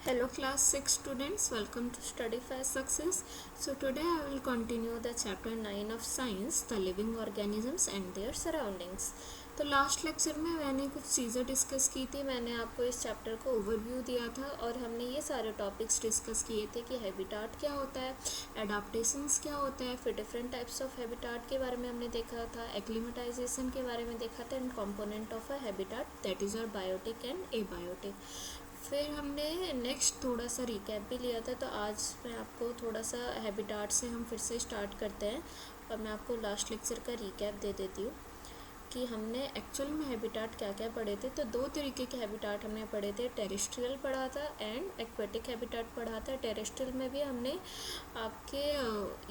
Hello class 6 students, welcome to Study Fast Success. So today I will continue the chapter 9 of science, the living organisms and their surroundings. तो last lecture में मैंने कुछ चीज़ें discuss की थी। मैंने आपको इस चैप्टर को ओवरव्यू दिया था और हमने ये सारे टॉपिक्स डिस्कस किए थे कि हैबिटाट क्या होता है, एडाप्टेशंस क्या होता है, फिर डिफरेंट टाइप्स ऑफ हैबिटाट के बारे में हमने देखा था, एक्लिमेटाइजेशन के बारे में देखा था and component of a habitat that is our biotic and abiotic. फिर हमने नेक्स्ट थोड़ा सा रिकैप भी लिया था। तो आज मैं आपको थोड़ा सा हैबिटाट से हम फिर से स्टार्ट करते हैं और मैं आपको लास्ट लेक्चर का रिकैप दे देती हूँ कि हमने एक्चुअल में हैबिटाट क्या क्या पढ़े थे। तो दो तरीके के हैबिटाट हमने पढ़े थे, टेरेस्ट्रियल पढ़ा था एंड एक्वेटिक हैबिटाट पढ़ा था। टेरेस्ट्रियल में भी हमने आपके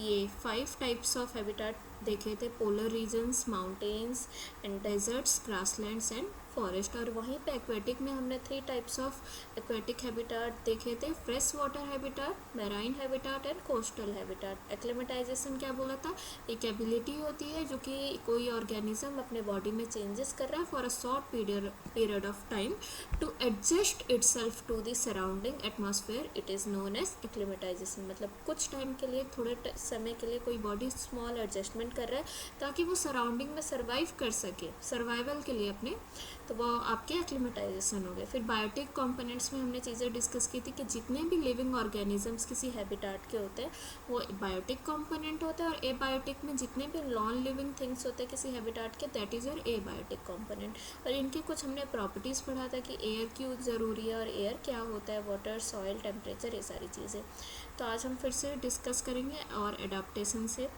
ये 5 टाइप्स ऑफ हैबिटाट देखे थे, polar regions, mountains and deserts, grasslands and forest. और वहीं पे एक्वेटिक में हमने 3 टाइप्स ऑफ एक्वेटिक हैबिटाट देखे थे, fresh water habitat, marine habitat and coastal habitat. Acclimatisation क्या बोला था, एक एबिलिटी होती है जो कि कोई ऑर्गेनिज्म अपने बॉडी में चेंजेस कर रहा है for a short period of time to adjust itself to the surrounding atmosphere, it is known as acclimatisation. मतलब कुछ टाइम के लिए, थोड़े समय के लिए कोई बॉडी स्मॉल एडजस्टमेंट कर रहा है ताकि वो सराउंडिंग में सर्वाइव कर सके, सर्वाइवल के लिए अपने, तो वो आपके एक्लिमेटाइजेशन हो गए। फिर बायोटिक कंपोनेंट्स में हमने चीज़ें डिस्कस की थी कि जितने भी लिविंग ऑर्गेनिजम्स किसी हैबिटाट के होते हैं वो बायोटिक कंपोनेंट होते हैं, और एबायोटिक में जितने भी नॉन लिविंग थिंग्स होते हैं किसी हैबिटाट के, that is your abiotic component. और इनके कुछ हमने प्रॉपर्टीज़ पढ़ा था कि एयर क्यों ज़रूरी है और एयर क्या होता है, वाटर, सॉइल, टेम्परेचर, ये सारी चीज़ें। तो आज हम फिर से डिस्कस करेंगे और एडाप्टेशन से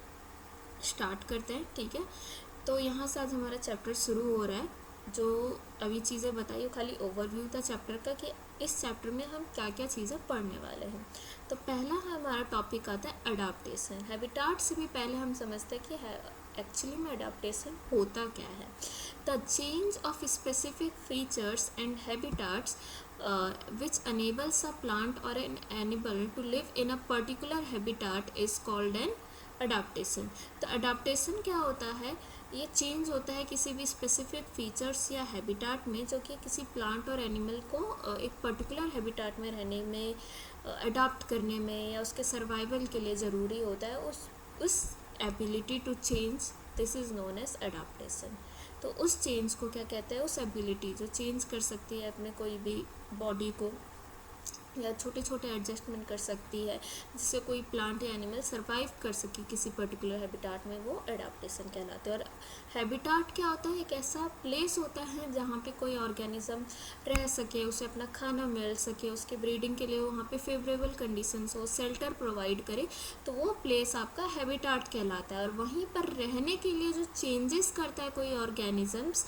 स्टार्ट करते हैं, ठीक है। तो यहाँ से आज हमारा चैप्टर शुरू हो रहा है। जो अभी चीज़ें बताई वो खाली ओवरव्यू था चैप्टर का कि इस चैप्टर में हम क्या क्या चीज़ें पढ़ने वाले हैं। तो पहला हमारा टॉपिक आता है अडाप्टेशन। हैबिटाट से भी पहले हम समझते हैं कि एक्चुअली में अडाप्टेशन होता क्या है। The change of specific features and habitats which enables a plant or an animal to live in a particular habitat is called an adaptation. तो अडाप्टेशन क्या होता है, ये चेंज होता है किसी भी स्पेसिफिक फीचर्स या हैबिटाट में जो कि किसी प्लांट और एनिमल को एक पर्टिकुलर हैबिटाट में रहने में, अडाप्ट करने में या उसके सर्वाइवल के लिए ज़रूरी होता है। उस ability to change, this is known as adaptation. तो उस चेंज को क्या कहते हैं, उस एबिलिटी जो चेंज कर सकती है अपने कोई भी बॉडी को या छोटे छोटे एडजस्टमेंट कर सकती है जिससे कोई प्लांट या एनिमल सर्वाइव कर सके किसी पर्टिकुलर हैबिटाट में, वो एडाप्टेशन कहलाते हैं। और हैबिटाट क्या होता है, एक ऐसा प्लेस होता है जहाँ पे कोई ऑर्गेनिज्म रह सके, उसे अपना खाना मिल सके, उसके ब्रीडिंग के लिए वहाँ पे फेवरेबल कंडीशंस हो, शेल्टर प्रोवाइड करे, तो वो प्लेस आपका हैबिटाट कहलाता है। और वहीं पर रहने के लिए जो चेंजेस करता है कोई organisms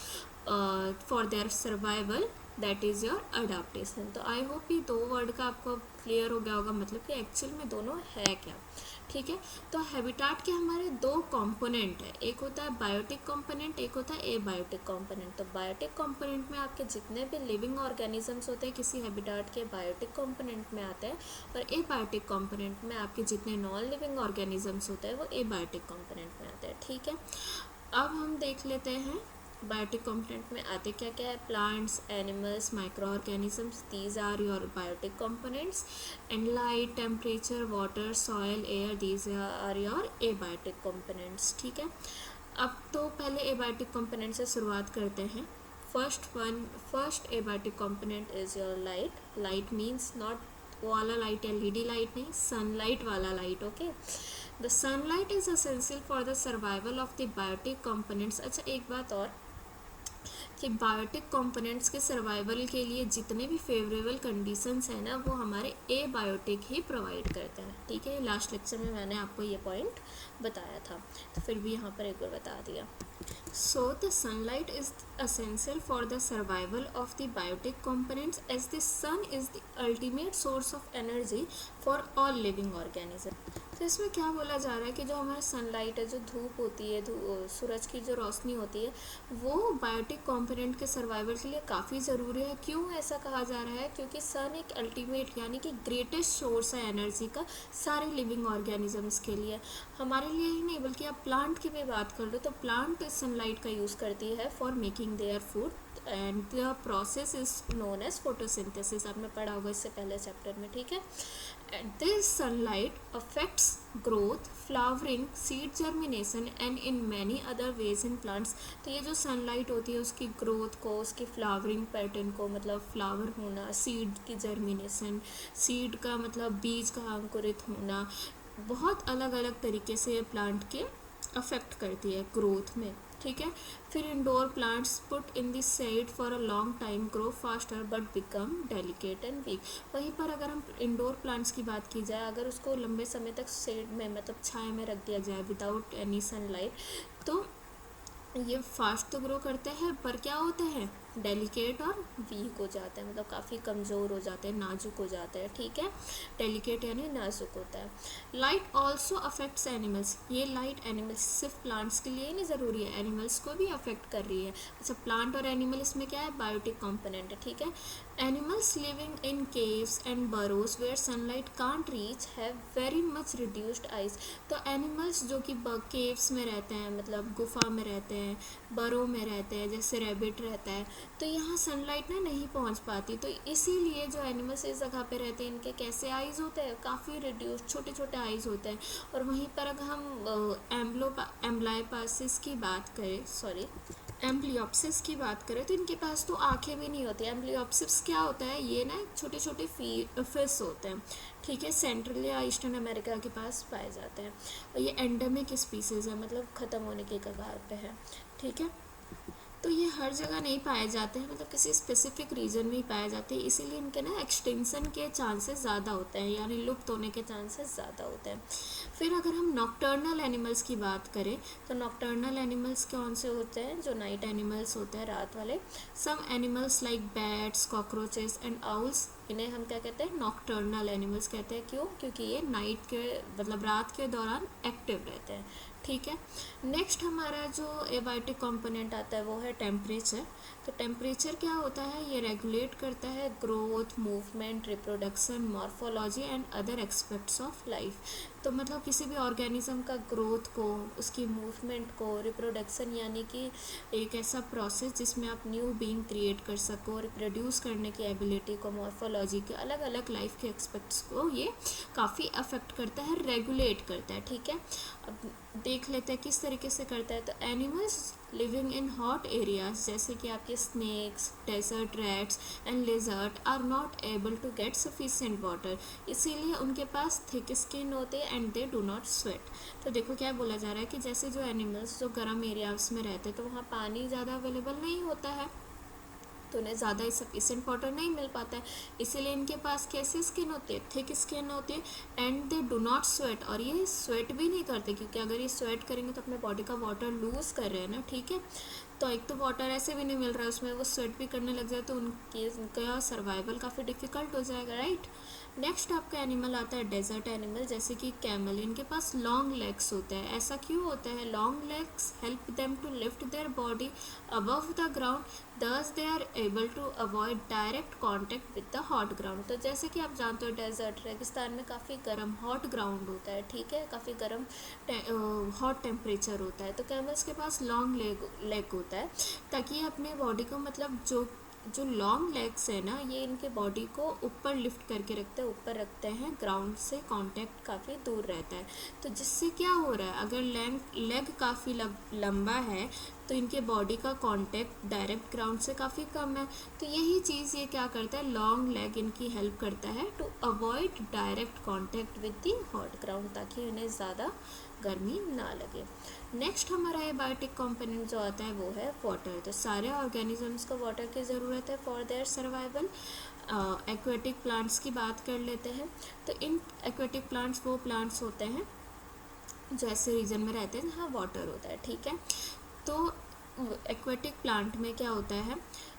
for their survival, that is your adaptation. तो आई होप ये दो वर्ड का आपको क्लियर हो गया होगा, मतलब कि एक्चुअल में दोनों है क्या, ठीक है। तो हैबिटाट के हमारे दो कंपोनेंट है, एक होता है बायोटिक कंपोनेंट, एक होता है एबायोटिक कंपोनेंट। तो बायोटिक कंपोनेंट में आपके जितने भी लिविंग ऑर्गेनिजम्स होते हैं किसी हैबिटाट के बायोटिक कंपोनेंट में आते हैं, और एबायोटिक कंपोनेंट में आपके जितने नॉन लिविंग ऑर्गेनिजम्स होते हैं वो एबायोटिक कंपोनेंट में आते हैं, ठीक है। अब हम देख लेते हैं बायोटिक कंपोनेंट में आते क्या क्या है। Plants, animals, micro organisms, these are your biotic components. And light, temperature, water, soil, air, these are your abiotic components, ठीक है। अब तो पहले एबायोटिक कंपोनेंट से शुरुआत करते हैं। First abiotic component is your light. Light means not वो वाला लाइट, एलईडी लाइट नहीं, सनलाइट वाला light, okay. The sunlight is essential for the survival of the biotic components. अच्छा, एक बात और कि बायोटिक कंपोनेंट्स के सर्वाइवल के लिए जितने भी फेवरेबल कंडीशंस हैं ना, वो हमारे एबायोटिक ही प्रोवाइड करते हैं, ठीक है। लास्ट लेक्चर में मैंने आपको ये पॉइंट बताया था, तो फिर भी यहाँ पर एक बार बता दिया। So the sunlight is essential for the survival of the biotic components as the sun is the ultimate source of energy for all living organisms। तो इसमें क्या बोला जा रहा है कि जो हमारा सनलाइट है, जो धूप होती है, सूरज की जो रोशनी होती है, वो बायोटिक कंपोनेंट के सर्वाइवल के लिए काफ़ी ज़रूरी है। क्यों ऐसा कहा जा रहा है, क्योंकि सन एक अल्टीमेट यानी कि ग्रेटेस्ट सोर्स है एनर्जी का सारे लिविंग ऑर्गेनिजम्स के लिए, हमारे लिए ही नहीं बल्कि आप प्लांट की भी बात कर लो तो प्लांट सनलाइट का यूज़ करती है for making their food and the process is known as photosynthesis. आपने पढ़ा होगा इससे पहले चैप्टर में, ठीक है। This sunlight affects growth, flowering, seed germination and in many other ways in plants। तो ये जो सनलाइट होती है उसकी ग्रोथ को, उसकी फ्लावरिंग पैटर्न को, मतलब फ्लावर होना, सीड की जर्मिनेशन, सीड का मतलब बीज का अंकुरित होना, बहुत अलग अलग तरीके से ये प्लांट के अफेक्ट करती है ग्रोथ में, ठीक है। फिर indoor plants put in this shade for a long time grow faster but become delicate and weak. वहीं पर अगर हम इंडोर प्लांट्स की बात की जाए, अगर उसको लंबे समय तक शेड में मतलब छाया में रख दिया जाए विदाउट एनी सनलाइट, तो ये फास्ट तो ग्रो करते हैं पर क्या होते हैं, डेलिकेट और वीक हो जाते हैं, मतलब काफ़ी कमज़ोर हो जाते हैं, नाजुक हो जाते हैं, ठीक है। डेलिकेट यानी नाजुक होता है। Light also affects animals. ये लाइट एनिमल्स, सिर्फ प्लांट्स के लिए नहीं ज़रूरी है, एनिमल्स को भी अफेक्ट कर रही है। अच्छा, प्लांट और एनिमल इसमें क्या है, बायोटिक कॉम्पोनेंट है, ठीक है। Animals living in caves and burrows where sunlight can't reach have very much reduced eyes. तो एनिमल्स जो कि केव्स में रहते हैं, मतलब गुफा में रहते हैं, बरो में रहते हैं, जैसे रैबिट रहता है, तो यहाँ सनलाइट ना नहीं पहुँच पाती, तो इसीलिए जो एनिमल्स इस जगह पे रहते हैं इनके कैसे आइज़ होते हैं, काफ़ी रिड्यूस, छोटे छोटे आइज़ होते हैं। और वहीं पर अगर हम एम्ब्लाइपासिस की बात करें, सॉरी एम्ब्लियोप्सिस की बात करें, तो इनके पास तो आंखें भी नहीं होती। एम्ब्लियोप्सिस क्या होता है, ये ना छोटे छोटे फिश होते हैं, ठीक है, सेंट्रल या ईस्टर्न अमेरिका के पास पाए जाते हैं। और ये एंडेमिक स्पीसीज़ है, मतलब ख़त्म होने के कगार पे है, ठीक है। तो ये हर जगह नहीं पाए जाते हैं, मतलब किसी स्पेसिफिक रीजन में ही पाए जाते हैं, इसीलिए इनके ना एक्सटिंक्शन के चांसेस ज़्यादा होते हैं, यानी लुप्त होने के चांसेस ज़्यादा होते हैं। फिर अगर हम नॉक्टर्नल एनिमल्स की बात करें, तो नॉक्टर्नल एनिमल्स कौन से होते हैं, जो नाइट एनिमल्स होते हैं, रात वाले। Some animals like bats, cockroaches and owls, इन्हें हम क्या कहते हैं, नॉक्टर्नल एनिमल्स कहते हैं। क्यों? क्योंकि ये नाइट के मतलब रात के दौरान एक्टिव रहते हैं, ठीक है। नेक्स्ट हमारा जो एबायोटिक कंपोनेंट आता है वो है टेम्परेचर। तो टेम्परेचर क्या होता है, ये रेगुलेट करता है growth, movement, reproduction, morphology and other aspects of life. तो मतलब किसी भी ऑर्गेनिज्म का ग्रोथ को, उसकी मूवमेंट को, रिप्रोडक्शन यानी कि एक ऐसा प्रोसेस जिसमें आप न्यू बीइंग क्रिएट कर सको, रिप्रोड्यूस करने की एबिलिटी को, मॉर्फोलॉजी के अलग अलग लाइफ के एस्पेक्ट्स को ये काफ़ी अफेक्ट करता है, रेगुलेट करता है, ठीक है। अब देख लेते हैं किस तरीके से करता है। तो animals living in hot areas जैसे कि आपके snakes, desert rats and lizard are not able to get sufficient water, इसीलिए उनके पास थिक स्किन होते हैं and they do not sweat. तो देखो क्या बोला जा रहा है कि जैसे जो एनिमल्स जो गर्म एरियाज में रहते हैं तो वहाँ पानी ज़्यादा अवेलेबल नहीं होता है, तो उन्हें ज़्यादा सफिशिएंट वाटर नहीं मिल पाता है, इसीलिए इनके पास कैसी स्किन होती है, थिक स्किन होती है and they do not sweat, और ये स्वेट भी नहीं करते, क्योंकि अगर ये स्वेट करेंगे तो अपने बॉडी का वाटर लूज़ कर रहे हैं ना, ठीक है। तो एक तो वाटर ऐसे भी नहीं मिल रहा है उसमें, वो स्वेट भी करने लग जाए तो उनका सर्वाइवल काफ़ी डिफ़िकल्ट हो जाएगा, राइट। नेक्स्ट आपका एनिमल आता है डेजर्ट एनिमल, जैसे कि कैमल। इनके पास लॉन्ग लेग्स होते हैं। ऐसा क्यों होता है, long legs help them to lift their body above the ground, thus they are able to avoid direct contact with the hot ground. तो जैसे कि आप जानते हो डेजर्ट रेगिस्तान में काफ़ी गर्म हॉट ग्राउंड होता है, ठीक है, काफ़ी गर्म हॉट टेम्परेचर होता है। तो कैमल्स के पास लॉन्ग लेग होता है ताकि ये अपने बॉडी को, मतलब जो लॉन्ग लेग्स है ना, ये इनके बॉडी को ऊपर लिफ्ट करके रखते हैं, ऊपर रखते हैं, ग्राउंड से कांटेक्ट काफ़ी दूर रहता है। तो जिससे क्या हो रहा है, अगर लेग काफ़ी लंबा है तो इनके बॉडी का कांटेक्ट डायरेक्ट ग्राउंड से काफ़ी कम है। तो यही चीज़ ये क्या करता है, लॉन्ग लेग इनकी हेल्प करता है to avoid direct contact with the hot ground, ताकि उन्हें ज़्यादा गर्मी ना लगे। नेक्स्ट हमारा एबायोटिक कंपोनेंट जो आता है वो है वाटर। तो सारे ऑर्गेनिजम्स को वाटर की ज़रूरत है for their survival. Aquatic plants की बात कर लेते हैं। तो इन एक्वेटिक प्लांट्स वो प्लांट्स होते हैं जो ऐसे रीजन में रहते हैं जहाँ वाटर होता है, ठीक है। तो एक्वेटिक प्लांट में क्या होता है,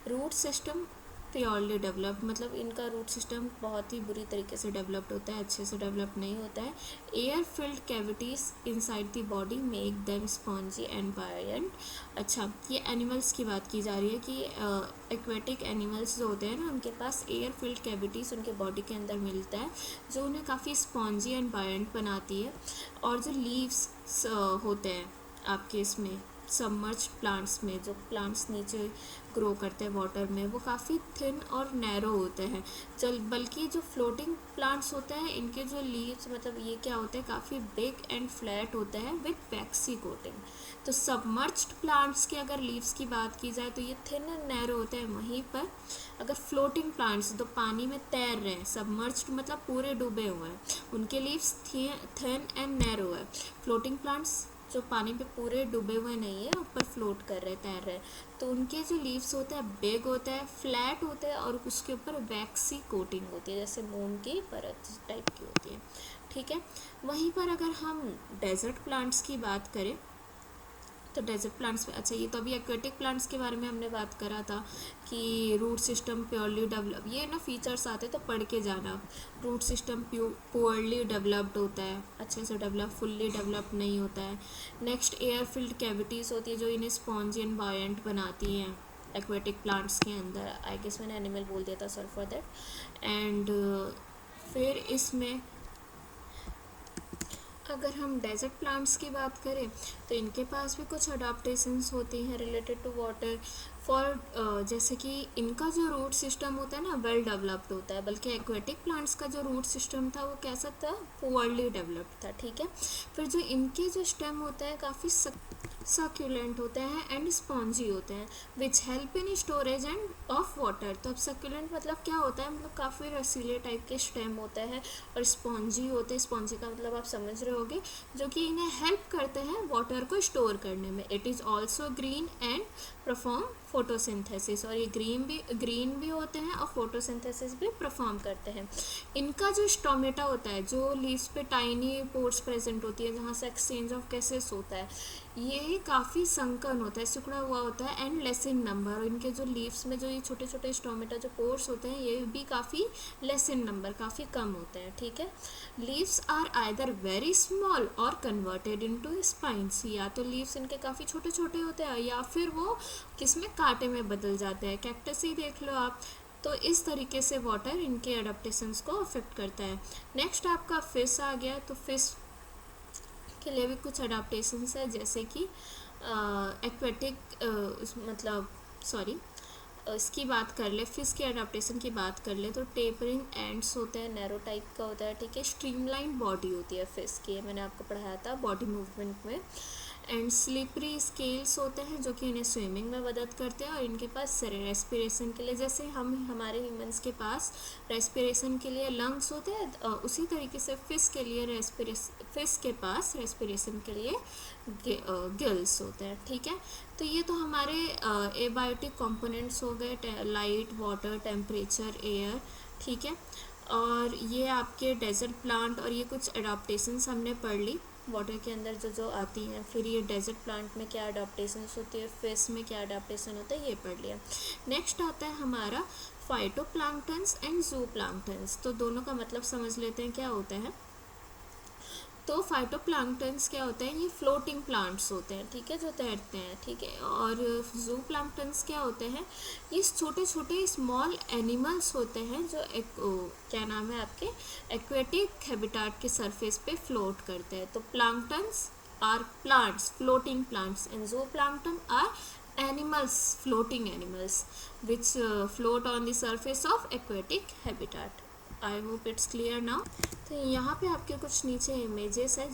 रूट सिस्टम प्योरली डेवलप्ड, मतलब इनका रूट सिस्टम बहुत ही बुरी तरीके से डेवलप्ड होता है, अच्छे से डेवलप नहीं होता है। Air filled cavities inside the body make them spongy and buoyant. अच्छा, ये एनिमल्स की बात की जा रही है कि एक्वेटिक एनिमल्स जो होते हैं ना, उनके पास एयर फिल्ड कैविटीज़ उनके बॉडी के अंदर मिलता है जो उन्हें काफ़ी स्पॉन्जी एंड बायंट बनाती है। और जो लीव्स होते हैं आपके इसमें सबमर्ज प्लांट्स में, जो प्लांट्स नीचे ग्रो करते हैं वाटर में, वो काफ़ी थिन और नैरो होते हैं। बल्कि जो फ्लोटिंग प्लांट्स होते हैं इनके जो लीव्स मतलब ये क्या होते हैं, काफ़ी बिग एंड फ्लैट होते हैं विथ वैक्सी कोटिंग। तो सबमर्ज्ड प्लांट्स के अगर लीव्स की बात की जाए तो ये थिन एंड नैरो होते हैं। वहीं पर अगर फ्लोटिंग प्लांट्स जो पानी में तैर रहे हैं, सबमर्ज्ड मतलब पूरे डूबे हुए हैं, उनके लीव्स थिन एंड नैरो है। फ्लोटिंग प्लांट्स जो पानी पे पूरे डूबे हुए नहीं है, ऊपर फ्लोट कर रहे, तैर रहे, तो उनके जो लीव्स होते हैं बिग होते हैं, फ्लैट होते हैं और उसके ऊपर वैक्सी कोटिंग होती है, जैसे मोम की परत टाइप की होती है। ठीक है। वहीं पर अगर हम डेजर्ट प्लांट्स की बात करें तो डेजर्ट प्लांट्स में, अच्छा ये तो अभी एक्वेटिक प्लांट्स के बारे में हमने बात करा था कि रूट सिस्टम प्योरली डेवलप, ये ना फीचर्स आते तो पढ़ के जाना। रूट सिस्टम पुअरली डेवलप्ड होता है, अच्छे से डेवलप, फुल्ली डेवलप नहीं होता है। नेक्स्ट एयर फिल्ड कैविटीज़ होती है जो इन्हें स्पॉन्जी एंड बायंट बनाती हैं एक्वेटिक प्लांट्स के अंदर। आई गेस मैंने एनिमल बोल दिया था, सॉरी फॉर दैट। एंड फिर इसमें अगर हम डेजर्ट प्लांट्स की बात करें तो इनके पास भी कुछ अडाप्टेशंस होती हैं रिलेटेड टू वाटर फॉर, जैसे कि इनका जो रूट सिस्टम होता है ना वेल डेवलप्ड होता है, बल्कि एक्वेटिक प्लांट्स का जो रूट सिस्टम था वो कैसा था, पुअरली डेवलप्ड था। ठीक है। फिर जो इनके जो स्टेम होते हैं काफ़ी सक्यूलेंट होते हैं एंड स्पॉन्जी होते हैं which help in storage end of water. तो अब सक्यूलेंट मतलब क्या होता है, मतलब काफ़ी रसीले टाइप के स्टेम होते हैं और स्पॉन्जी होते हैं। स्पॉन्जी का मतलब आप समझ रहे होगे, जो कि इन्हें हेल्प करते हैं वाटर को स्टोर करने में। It is also green and perform photosynthesis, और ये ग्रीन भी होते हैं और फोटोसिंथेसिस भी परफॉर्म करते हैं। इनका जो स्टोमेटा होता है, जो लीव्स पे टाइनी पोर्स प्रेजेंट होती है जहाँ से एक्सचेंज ऑफ गैसेस होता है, ये काफ़ी संकन होता है, सिकुड़ा हुआ होता है एंड लेस इन नंबर। और इनके जो लीव्स में जो ये छोटे छोटे स्टोमेटा जो पोर्स होते हैं ये भी काफ़ी लेस इन नंबर, काफ़ी कम होते हैं। ठीक है। Leaves are either very small और कन्वर्टेड इनटू स्पाइन्स, या तो लीव्स इनके काफ़ी छोटे छोटे होते हैं या फिर वो किसमें, कांटे में बदल जाते हैं। कैक्टस ही देख लो आप। तो इस तरीके से वाटर इनके एडाप्टेशंस को अफेक्ट करता है। नेक्स्ट आपका फिश आ गया। तो फिश के लिए भी कुछ अडाप्टेशंस है, जैसे कि एक्वेटिक मतलब सॉरी इसकी बात कर ले, फिश के अडाप्टेशन की बात कर ले तो टेपरिंग एंड्स होते हैं, नैरो टाइप का होता है। ठीक है। स्ट्रीमलाइन बॉडी होती है फिश की, मैंने आपको पढ़ाया था बॉडी मूवमेंट में। एंड स्लिपरी स्केल्स होते हैं जो कि इन्हें स्विमिंग में मदद करते हैं। और इनके पास रेस्पिरेशन के लिए, जैसे हमारे ह्यूमंस के पास रेस्पिरेशन के लिए लंग्स होते हैं, उसी तरीके से फिश के पास रेस्पिरेशन के लिए गिल्स होते हैं। ठीक है। तो ये तो हमारे एबायोटिक कंपोनेंट्स हो गए, लाइट, वाटर, टेम्परेचर, एयर। ठीक है। और ये आपके डेजर्ट प्लांट और ये कुछ एडाप्टेशंस हमने पढ़ ली वाटर के अंदर जो आती हैं। फिर ये डेजर्ट प्लांट में क्या अडाप्टेशंस होती है, फिश में क्या अडाप्टेशन होता है, ये पढ़ लिया। नेक्स्ट आता है हमारा फाइटोप्लैंक्टन्स एंड ज़ूप्लैंक्टन्स। तो दोनों का मतलब समझ लेते हैं क्या होता है। तो फाइटोप्लैंक्टन्स क्या होते हैं, ये फ्लोटिंग प्लांट्स होते हैं। ठीक है, जो तैरते हैं। ठीक है। और ज़ूप्लैंक्टन्स क्या होते हैं, ये छोटे छोटे स्मॉल एनिमल्स होते हैं जो क्या नाम है आपके, एक्वेटिक हैबिटाट के सरफेस पे फ्लोट करते हैं। तो planktons are plants, floating plants, and zooplankton are animals, floating animals which float on the surface of aquatic habitat. I hope it's clear now. तो यहाँ पे आपके कुछ नीचे इमेजेस है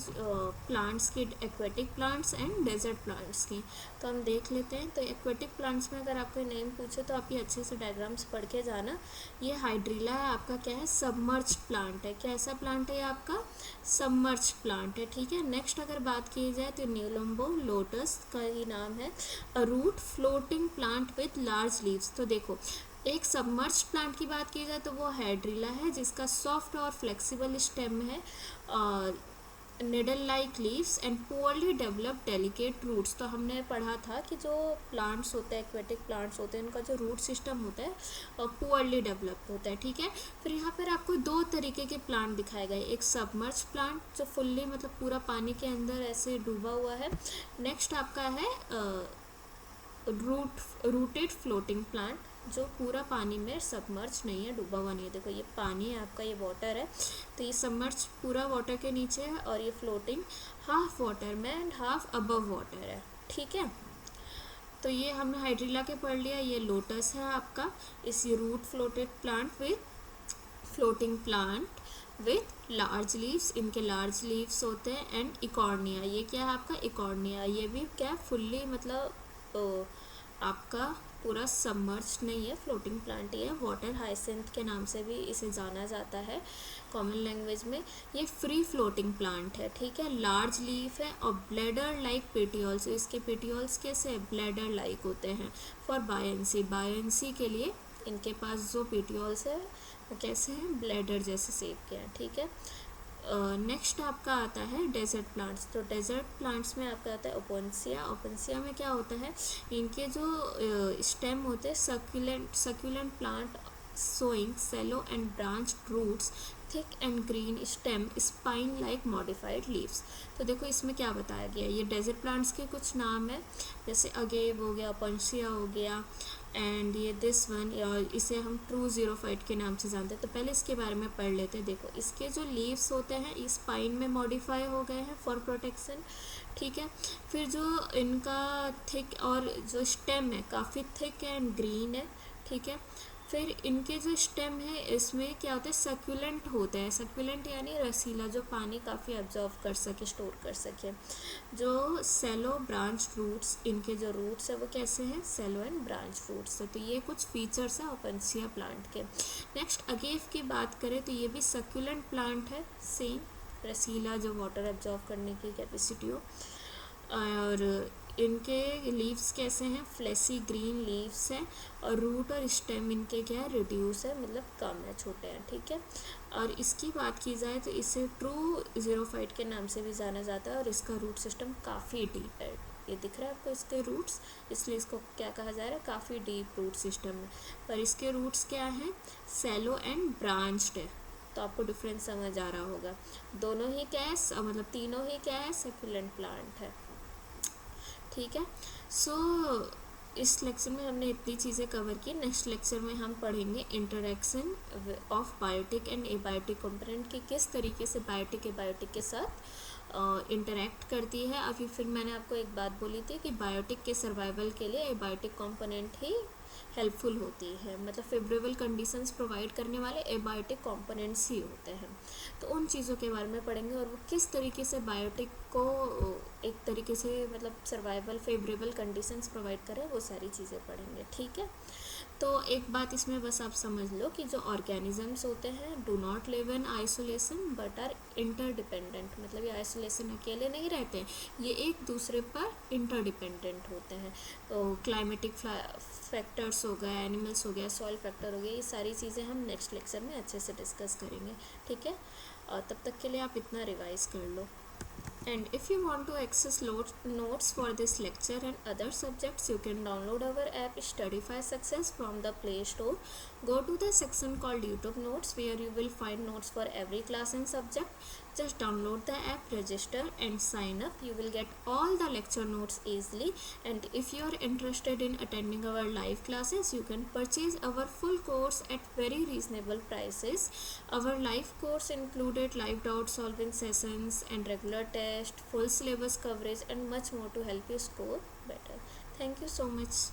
प्लांट्स की, aquatic plants and desert plants की। तो हम देख लेते हैं। तो एक्वेटिक प्लांट्स में अगर आपको नेम पूछे तो आप ये अच्छे से डायग्राम्स पढ़ के जाना। ये हाइड्रीला है आपका, क्या है, सबमर्ज प्लांट है। कैसा प्लांट है ये आपका, सबमर्ज प्लांट है। ठीक है। नेक्स्ट अगर बात की जाए तो न्यूलम्बो लोटस का ही नाम है, a root floating plant with large leaves. तो देखो, एक सबमर्ज प्लांट की बात की जाए तो वो हाइड्रीला है, जिसका सॉफ्ट और फ्लेक्सिबल स्टेम है, needle like leaves and poorly developed delicate roots. तो हमने पढ़ा था कि जो प्लांट्स होते हैं, एक्वेटिक प्लांट्स होते हैं, उनका जो रूट सिस्टम होता है पुअरली डेवलप्ड होता है। ठीक है। फिर यहाँ पर आपको दो तरीके के प्लांट दिखाए गए, एक सबमर्ज प्लांट जो फुल्ली मतलब पूरा पानी के अंदर ऐसे डूबा हुआ है। नेक्स्ट आपका है रूटेड फ्लोटिंग प्लांट जो पूरा पानी में सबमर्ज नहीं है, डूबा हुआ नहीं है। देखो ये पानी है आपका, ये वाटर है, तो ये सबमर्ज पूरा वाटर के नीचे है और ये फ्लोटिंग हाफ वाटर में एंड हाफ अबव वाटर है। ठीक है। तो ये हमने हाइड्रिला के पढ़ लिया। ये लोटस है आपका, इस root floated plant with floating plant with large leaves, इनके लार्ज लीव्स होते हैं। एंड इकॉर्निया, ये क्या है आपका इकॉर्निया, ये भी क्या फुल्ली मतलब आपका पूरा सबमर्ज नहीं है, फ्लोटिंग प्लांट ही है। वाटर हाइसिंथ के नाम से भी इसे जाना जाता है कॉमन लैंग्वेज में। ये फ्री फ्लोटिंग प्लांट है, ठीक है। लार्ज लीफ है और ब्लैडर लाइक पेटियोल्स, इसके पेटियोल्स कैसे ब्लैडर लाइक होते हैं फॉर बायंसी, बायंसी के लिए इनके पास जो पेटियोल्स है वो कैसे हैं, ब्लैडर जैसे शेप के हैं, ठीक है। नेक्स्ट आपका आता है डेजर्ट प्लांट्स। तो डेजर्ट प्लांट्स में आपका आता है ओपेंसिया। ओपेंसिया में क्या होता है, इनके जो स्टेम होते हैं succulent plant showing shallow and branched roots, thick and green stem, spine like modified leaves। तो देखो इसमें क्या बताया गया, ये डेजर्ट प्लांट्स के कुछ नाम है, जैसे अगेव हो गया, पंसिया हो गया, एंड ये दिस वन, और इसे हम ट्रू ज़ीरोफाइट के नाम से जानते हैं। तो पहले इसके बारे में पढ़ लेते हैं। देखो इसके जो लीव्स होते हैं इस स्पाइन में मॉडिफाई हो गए हैं फॉर प्रोटेक्शन, ठीक है। फिर जो इनका थिक और जो स्टेम है काफ़ी थिक एंड ग्रीन है, ठीक है। फिर इनके जो स्टेम है इसमें क्या होता है सक्यूलेंट होता है, सक्यूलेंट यानी रसीला, जो पानी काफ़ी एब्जॉर्व कर सके, स्टोर कर सके। जो सेलो ब्रांच रूट्स, इनके जो रूट्स है वो कैसे हैं, सेलो एंड ब्रांच रूट्स है। तो ये कुछ फीचर्स हैं ओपेंसिया प्लांट के। नेक्स्ट अगेव की बात करें तो ये भी सक्यूलेंट प्लांट है, सेम रसीला, जो वाटर एब्जॉर्व करने की कैपेसिटी हो। और इनके लीव्स कैसे हैं, फ्लैसी ग्रीन लीव्स हैं, और रूट और स्टेम इनके क्या है, रिड्यूस है, मतलब कम है, छोटे हैं, ठीक है। और इसकी बात की जाए तो इसे ट्रू ज़ीरोफाइट के नाम से भी जाना जाता है, और इसका रूट सिस्टम काफ़ी डीप है। ये दिख रहा है आपको इसके रूट्स, इसलिए इसको क्या कहा जा रहा है, काफ़ी डीप रूट सिस्टम है। पर इसके रूट्स क्या हैं, सैलो एंड ब्रांच्ड है। तो आपको डिफरेंस समझ आ रहा होगा, दोनों ही क्या है, मतलब तीनों ही क्या है, सक्यूलेंट प्लांट है, ठीक है। सो इस लेक्चर में हमने इतनी चीज़ें कवर की। नेक्स्ट लेक्चर में हम पढ़ेंगे interaction of biotic and abiotic component की, किस तरीके से बायोटिक एबायोटिक के साथ इंटरेक्ट करती है। अभी फिर मैंने आपको एक बात बोली थी कि बायोटिक के सर्वाइवल के लिए एबायोटिक कंपोनेंट ही हेल्पफुल होती है, मतलब फेवरेबल कंडीशंस प्रोवाइड करने वाले एबायोटिक कंपोनेंट्स ही होते हैं। तो उन चीज़ों के बारे में पढ़ेंगे, और वो किस तरीके से बायोटिक को एक तरीके से मतलब सर्वाइवल फेवरेबल कंडीशंस प्रोवाइड करें, वो सारी चीज़ें पढ़ेंगे, ठीक है। तो एक बात इसमें बस आप समझ लो कि जो ऑर्गेनिजम्स होते हैं do not live in isolation but are interdependent, मतलब ये आइसोलेशन अकेले नहीं रहते, ये एक दूसरे पर इंटरडिपेंडेंट होते हैं। तो क्लाइमेटिक फैक्टर्स हो गए, एनिमल्स हो गया, सॉइल फैक्टर हो गया, ये सारी चीज़ें हम नेक्स्ट लेक्चर में अच्छे से डिस्कस करेंगे, ठीक है। और तब तक के लिए आप इतना रिवाइज कर लो। And if you want to access notes for this lecture and other subjects, you can download our app Studify Success from the Play Store. Go to the section called YouTube Notes where you will find notes for every class and subject. Just download the app, register and sign up. You will get all the lecture notes easily. And if you are interested in attending our live classes, you can purchase our full course at very reasonable prices. Our live course included live doubt solving sessions and regular tests, full syllabus coverage and much more to help you score better. Thank you so much.